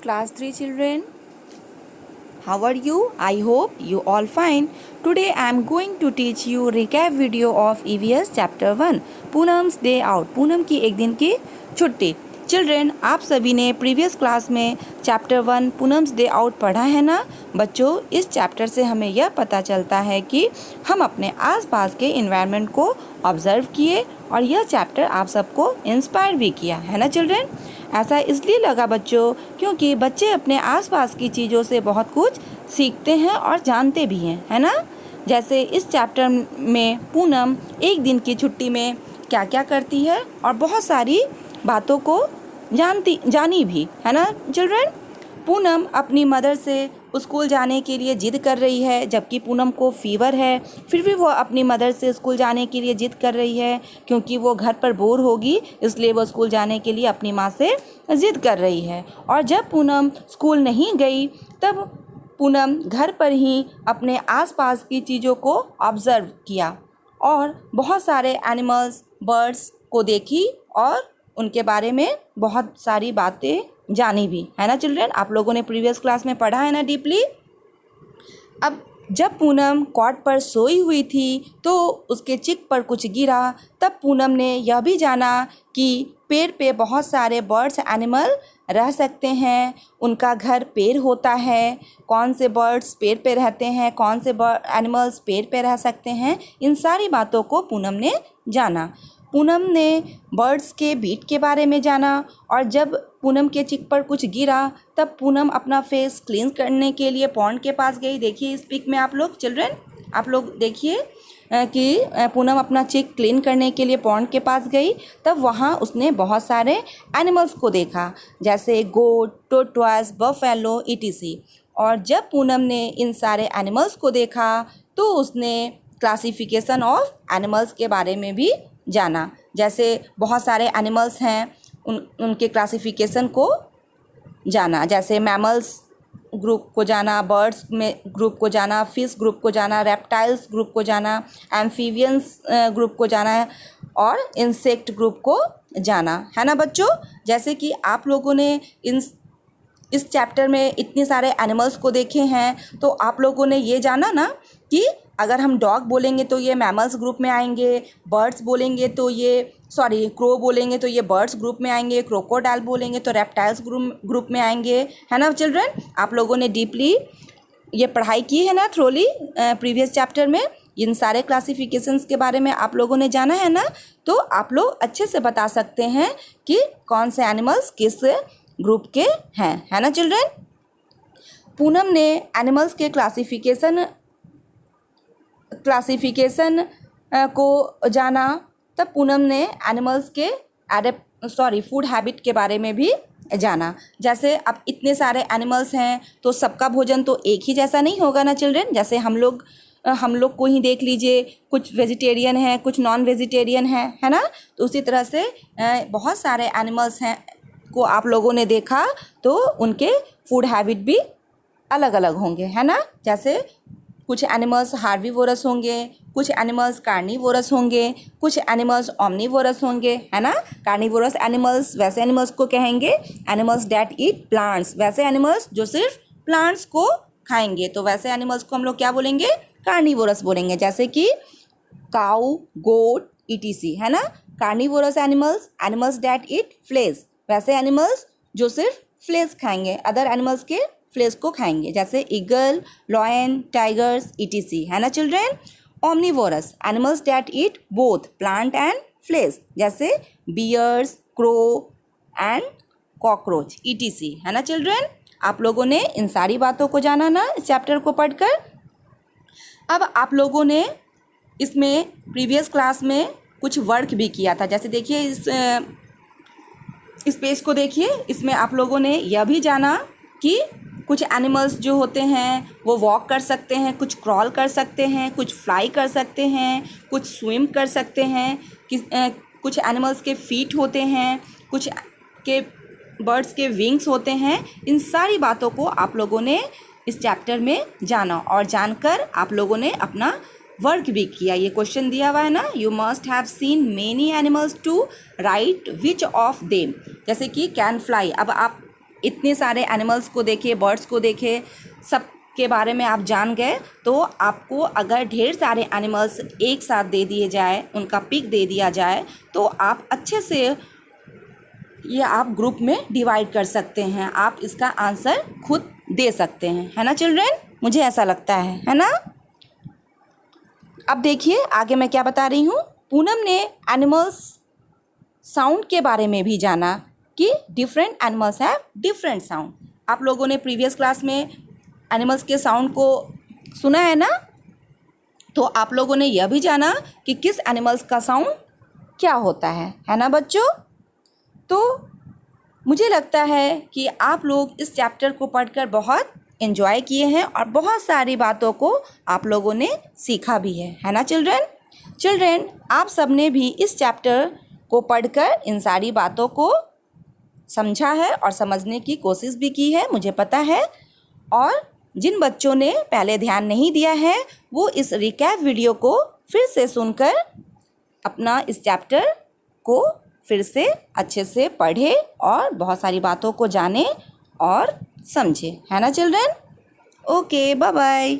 class 3 children. How are you? I hope you all fine. Today I am going to teach you recap video of EVS chapter 1 Poonam's day out, Poonam की एक दिन की छुट्टी। Children, आप सभी ने previous class में चैप्टर 1 पूनम्स डे आउट पढ़ा है ना बच्चों। इस चैप्टर से हमें यह पता चलता है कि हम अपने आसपास के इन्वायरमेंट को ऑब्जर्व किए और यह चैप्टर आप सबको इंस्पायर भी किया है ना चिल्ड्रेन। ऐसा इसलिए लगा बच्चों क्योंकि बच्चे अपने आसपास की चीज़ों से बहुत कुछ सीखते हैं और जानते भी हैं, है ना। जैसे इस चैप्टर में पूनम एक दिन की छुट्टी में क्या क्या करती है और बहुत सारी बातों को जानी भी है ना चिल्ड्रन। पूनम अपनी मदर से स्कूल जाने के लिए ज़िद कर रही है, जबकि पूनम को फीवर है, फिर भी वो अपनी मदर से स्कूल जाने के लिए ज़िद कर रही है क्योंकि वो घर पर बोर होगी, इसलिए वो स्कूल जाने के लिए अपनी माँ से ज़िद कर रही है। और जब पूनम स्कूल नहीं गई तब पूनम घर पर ही अपने आसपास की चीज़ों को ऑब्ज़र्व किया और बहुत सारे एनिमल्स, बर्ड्स को देखी और उनके बारे में बहुत सारी बातें जानी भी, है ना चिल्ड्रन। आप लोगों ने प्रीवियस क्लास में पढ़ा है ना डीपली। अब जब पूनम कॉट पर सोई हुई थी तो उसके चिक पर कुछ गिरा, तब पूनम ने यह भी जाना कि पेड़ पे बहुत सारे बर्ड्स, एनिमल रह सकते हैं, उनका घर पेड़ होता है। कौन से बर्ड्स पेड़ पे रहते हैं, कौन से एनिमल्स पेड़ पे रह सकते हैं, इन सारी बातों को पूनम ने जाना। पूनम ने बर्ड्स के बीट के बारे में जाना और जब पूनम के चिक पर कुछ गिरा तब पूनम अपना फेस क्लीन करने के लिए पॉन्ड के पास गई। देखिए इस पिक में आप लोग चिल्ड्रन, आप लोग देखिए कि पूनम अपना चिक क्लीन करने के लिए पॉन्ड के पास गई। तब वहाँ उसने बहुत सारे एनिमल्स को देखा, जैसे गोट, टोर्टोइस, बफेलो ईटीसी। और जब पूनम ने इन सारे एनिमल्स को देखा तो उसने क्लासिफिकेशन ऑफ एनिमल्स के बारे में भी जाना। जैसे बहुत सारे एनिमल्स हैं, उनके क्लासिफिकेशन को जाना, जैसे मैमल्स ग्रुप को जाना, बर्ड्स में ग्रुप को जाना, फिश ग्रुप को जाना, रेप्टाइल्स ग्रुप को जाना, एम्फीबियंस ग्रुप को जाना और इंसेक्ट ग्रुप को जाना, है ना बच्चों। जैसे कि आप लोगों ने इस चैप्टर में इतने सारे एनिमल्स को देखे हैं तो आप लोगों ने ये जाना ना कि अगर हम डॉग बोलेंगे तो ये मैमल्स ग्रुप में आएंगे, बर्ड्स बोलेंगे तो क्रो बोलेंगे तो ये बर्ड्स ग्रुप में आएंगे, क्रोकोडाइल बोलेंगे तो रेप्टाइल्स ग्रुप में आएंगे, है ना चिल्ड्रन। आप लोगों ने डीपली ये पढ़ाई की है ना थ्रोली प्रीवियस चैप्टर में। इन सारे क्लासिफिकेशंस के बारे में आप लोगों ने जाना है ना, तो आप लोग अच्छे से बता सकते हैं कि कौन से एनिमल्स किस ग्रुप के हैं, है ना चिल्ड्रन। पूनम ने एनिमल्स के क्लासिफिकेशन को जाना। तब पूनम ने एनिमल्स के फूड हैबिट के बारे में भी जाना। जैसे अब इतने सारे एनिमल्स हैं तो सबका भोजन तो एक ही जैसा नहीं होगा ना चिल्ड्रन। जैसे हम लोग को ही देख लीजिए, कुछ वेजिटेरियन हैं, कुछ नॉन वेजिटेरियन हैं, है ना। तो उसी तरह से बहुत सारे एनिमल्स हैं को आप लोगों ने देखा तो उनके फूड हैबिट भी अलग अलग होंगे, है ना। जैसे कुछ एनिमल्स हार्बीवोरस होंगे, कुछ एनिमल्स कार्निवोरस होंगे, कुछ एनिमल्स ओमनीवोरस होंगे, है ना। कार्निवोरस एनिमल्स वैसे एनिमल्स को कहेंगे एनिमल्स डैट ईट प्लांट्स, वैसे एनिमल्स जो सिर्फ प्लांट्स को खाएंगे, तो वैसे एनिमल्स को हम लोग क्या बोलेंगे, कार्निवोरस बोलेंगे। जैसे कि काऊ, गोट ईटीसी, है ना। Carnivorous animals that eat flesh, वैसे एनिमल्स जो सिर्फ फ्लेश खाएंगे, अदर एनिमल्स के फ्लेश को खाएंगे, जैसे ईगल, लॉयन, टाइगर्स ईटीसी, है ना children. Omnivorous animals that eat both plant and flesh, जैसे bears, crow and cockroach ETC, है ना चिल्ड्रन। आप लोगों ने इन सारी बातों को जाना ना इस चैप्टर को पढ़कर। अब आप लोगों ने इसमें प्रीवियस क्लास में कुछ वर्क भी किया था। जैसे देखिए इस पेज को देखिए, इसमें आप लोगों ने यह भी जाना कि कुछ एनिमल्स जो होते हैं वो वॉक कर सकते हैं, कुछ क्रॉल कर सकते हैं, कुछ फ्लाई कर सकते हैं, कुछ स्विम कर सकते हैं, कुछ एनिमल्स के फीट होते हैं, कुछ के बर्ड्स के विंग्स होते हैं। इन सारी बातों को आप लोगों ने इस चैप्टर में जाना और जानकर आप लोगों ने अपना वर्क भी किया। ये क्वेश्चन दिया हुआ है ना, you must have seen many animals to write which of them, जैसे कि कैन फ्लाई। अब आप इतने सारे एनिमल्स को देखे, बर्ड्स को देखे, सब के बारे में आप जान गए। तो आपको अगर ढेर सारे एनिमल्स एक साथ दे दिए जाए, उनका पिक दे दिया जाए, तो आप अच्छे से ये आप ग्रुप में डिवाइड कर सकते हैं। आप इसका आंसर खुद दे सकते हैं, है ना चिल्ड्रेन? मुझे ऐसा लगता है ना? अब देखिए आगे मैं क्या बता रही हूँ। पूनम ने एनिमल्स साउंड के बारे में भी जाना कि different animals have different sound. आप लोगों ने प्रीवियस क्लास में एनिमल्स के साउंड को सुना है ना? तो आप लोगों ने यह भी जाना कि किस एनिमल्स का साउंड क्या होता है ना बच्चों? तो मुझे लगता है कि आप लोग इस चैप्टर को पढ़कर बहुत एंजॉय किए हैं और बहुत सारी बातों को आप लोगों ने सीखा भी है ना चिल्ड्रेन? आप सबने भी इस चैप्टर को पढ़कर इन सारी बातों को समझा है और समझने की कोशिश भी की है, मुझे पता है। और जिन बच्चों ने पहले ध्यान नहीं दिया है वो इस रिकैप वीडियो को फिर से सुनकर अपना इस चैप्टर को फिर से अच्छे से पढ़े और बहुत सारी बातों को जाने और समझे, है ना चिल्ड्रेन? Okay, bye bye.